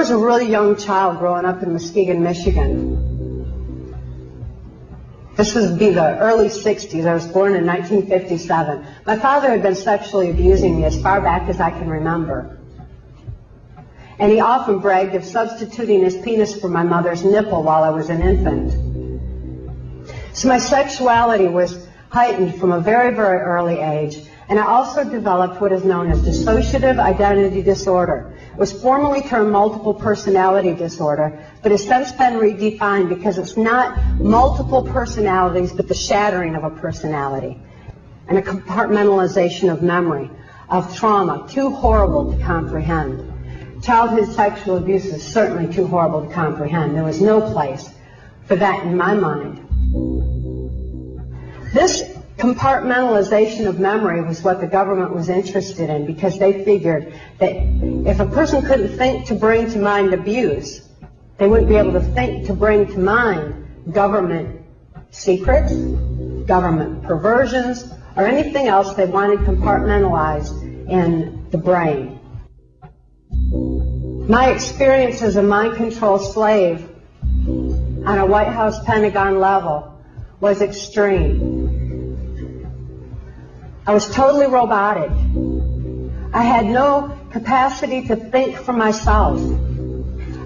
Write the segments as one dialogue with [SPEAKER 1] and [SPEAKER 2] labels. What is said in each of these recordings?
[SPEAKER 1] was a really young child growing up in Muskegon, Michigan. This would be the early 60s. I was born in 1957. My father had been sexually abusing me as far back as I can remember. And he often bragged of substituting his penis for my mother's nipple while I was an infant. So my sexuality was heightened from a very, very early age. And I also developed what is known as dissociative identity disorder. It was formerly termed multiple personality disorder, but has since been redefined because it's not multiple personalities, but the shattering of a personality and a compartmentalization of memory, of trauma, too horrible to comprehend. Childhood sexual abuse is certainly too horrible to comprehend. There was no place for that in my mind. This compartmentalization of memory was what the government was interested in, because they figured that if a person couldn't think to bring to mind abuse, they wouldn't be able to think to bring to mind government secrets, government perversions, or anything else they wanted compartmentalized in the brain. My experience as a mind control slave on a White House Pentagon level was extreme. I was totally robotic. I had no capacity to think for myself.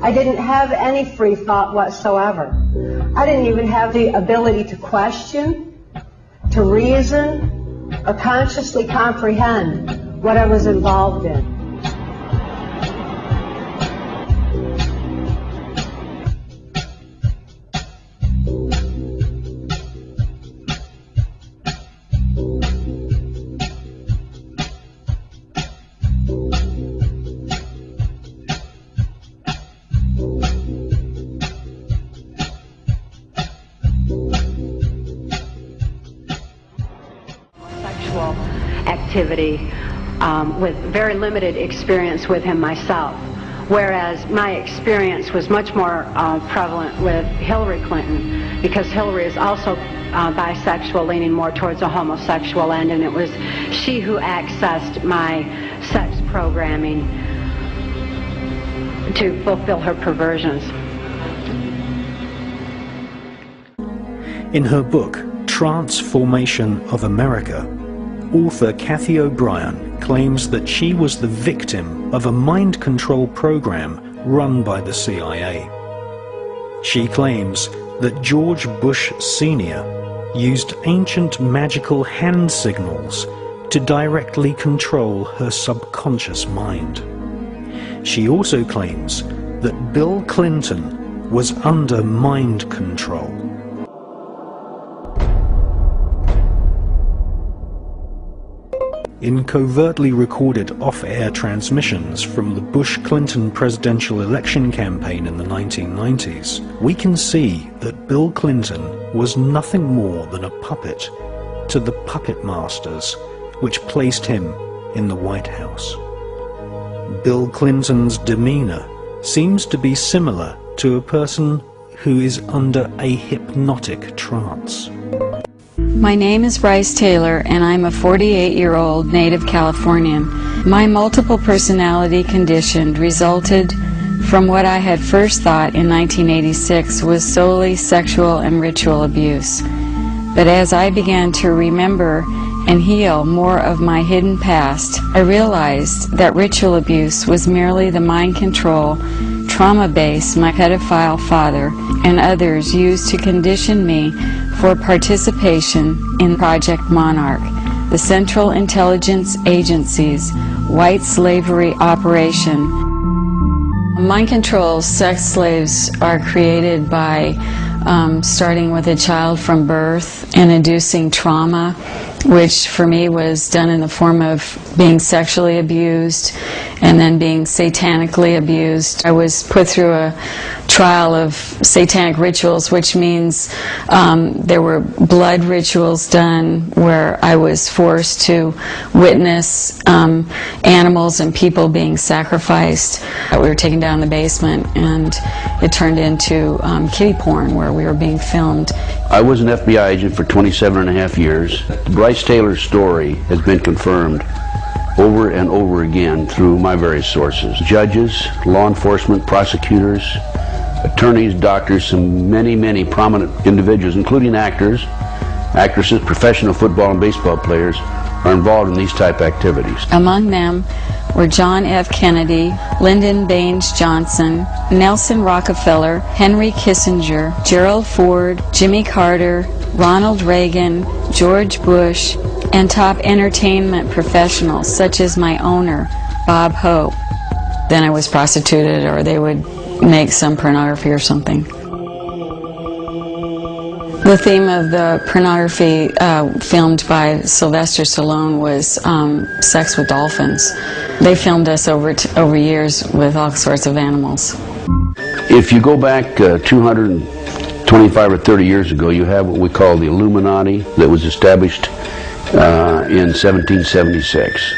[SPEAKER 1] I didn't have any free thought whatsoever. I didn't even have the ability to question, to reason, or consciously comprehend what I was involved in.
[SPEAKER 2] Activity with very limited experience with him myself, whereas my experience was much more prevalent with Hillary Clinton, because Hillary is also bisexual, leaning more towards a homosexual end, and it was she who accessed my sex programming to fulfill her perversions.
[SPEAKER 3] In her book, Transformation of America, author Kathy O'Brien claims that she was the victim of a mind control program run by the CIA. She claims that George Bush Sr. used ancient magical hand signals to directly control her subconscious mind. She also claims that Bill Clinton was under mind control. In covertly recorded off-air transmissions from the Bush-Clinton presidential election campaign in the 1990s, we can see that Bill Clinton was nothing more than a puppet to the puppet masters which placed him in the White House. Bill Clinton's demeanor seems to be similar to a person who is under a hypnotic trance.
[SPEAKER 4] My name is Bryce Taylor, and I'm a 48-year-old native Californian. My multiple personality condition resulted from what I had first thought in 1986 was solely sexual and ritual abuse. But as I began to remember and heal more of my hidden past, I realized that ritual abuse was merely the mind control, trauma base my pedophile father and others used to condition me for participation in Project Monarch, the Central Intelligence Agency's white slavery operation. Mind control sex slaves are created by starting with a child from birth and inducing trauma, which for me was done in the form of being sexually abused and then being satanically abused. I was put through a trial of satanic rituals, which means there were blood rituals done where I was forced to witness animals and people being sacrificed. We were taken down the basement and it turned into kiddie porn where we were being filmed.
[SPEAKER 5] I was an FBI agent for 27 and a half years. Bryce Taylor's story has been confirmed over and over again through my various sources. Judges, law enforcement, prosecutors, attorneys, doctors, and many prominent individuals, including actors, actresses, professional football and baseball players, are involved in these type activities.
[SPEAKER 4] Among them were John F. Kennedy, Lyndon Baines Johnson, Nelson Rockefeller, Henry Kissinger, Gerald Ford, Jimmy Carter, Ronald Reagan, George Bush, and top entertainment professionals such as my owner, Bob Hope. Then I was prostituted, or they would make some pornography or something. The theme of the pornography filmed by Sylvester Stallone was sex with dolphins. They filmed us over years with all sorts of animals.
[SPEAKER 5] If you go back 225 or 30 years ago, you have what we call the Illuminati that was established in 1776.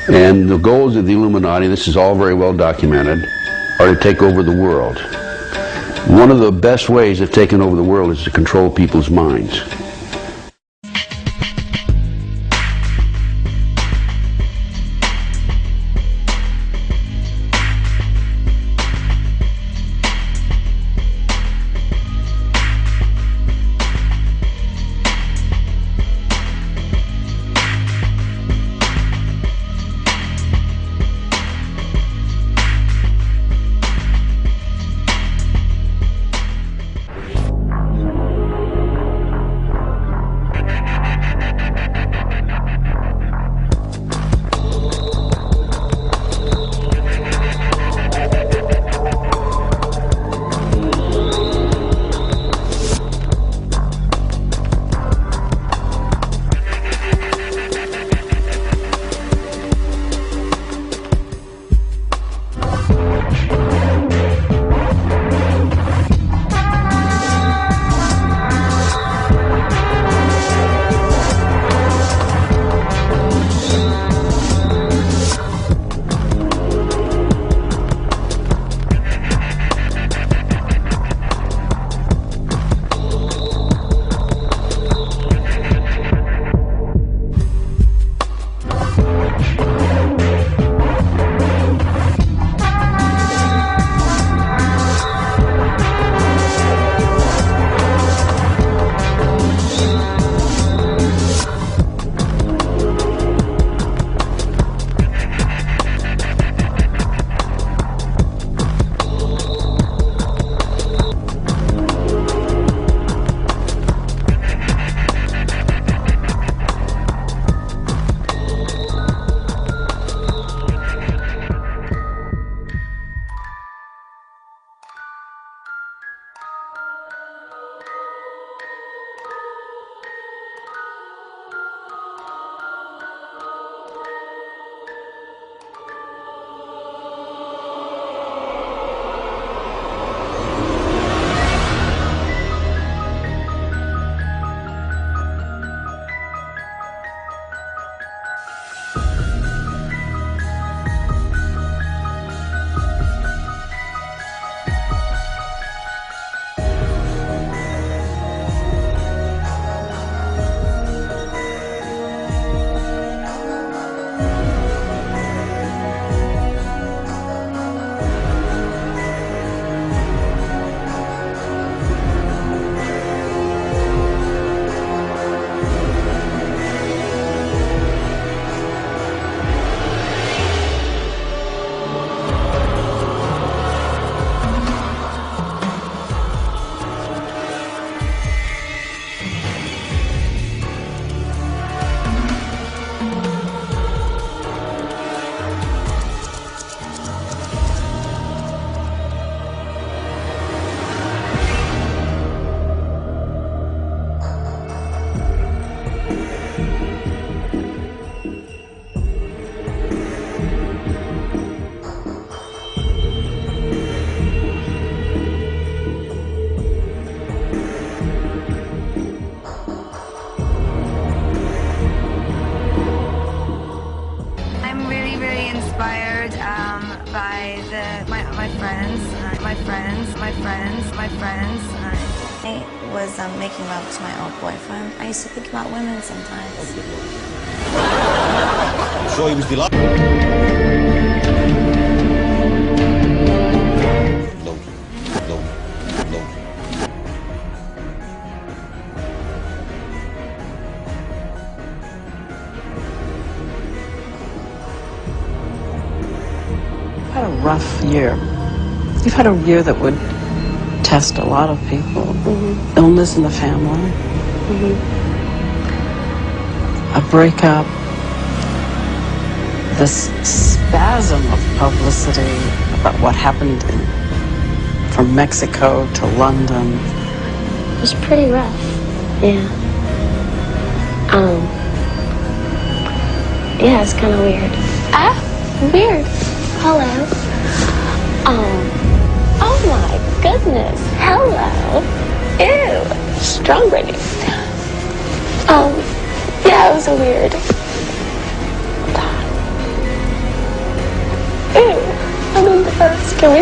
[SPEAKER 5] And the goals of the Illuminati, this is all very well documented, are to take over the world. One of the best ways of taking over the world is to control people's minds.
[SPEAKER 6] I was making love to my old boyfriend. I used to think about women sometimes.
[SPEAKER 7] I'm sure he was delighted. No.
[SPEAKER 8] You've had a rough year. You've had a year that would test a lot of people. Mm-hmm. Illness in the family. Mm-hmm. A breakup. This spasm of publicity about what happened from Mexico to London.
[SPEAKER 9] It was pretty rough. Yeah. Yeah, it's kind of weird. Weird. Hello. Oh my goodness. Hello. Ew. Strawberry. Yeah, it was weird. Ew. I'm embarrassed. Can we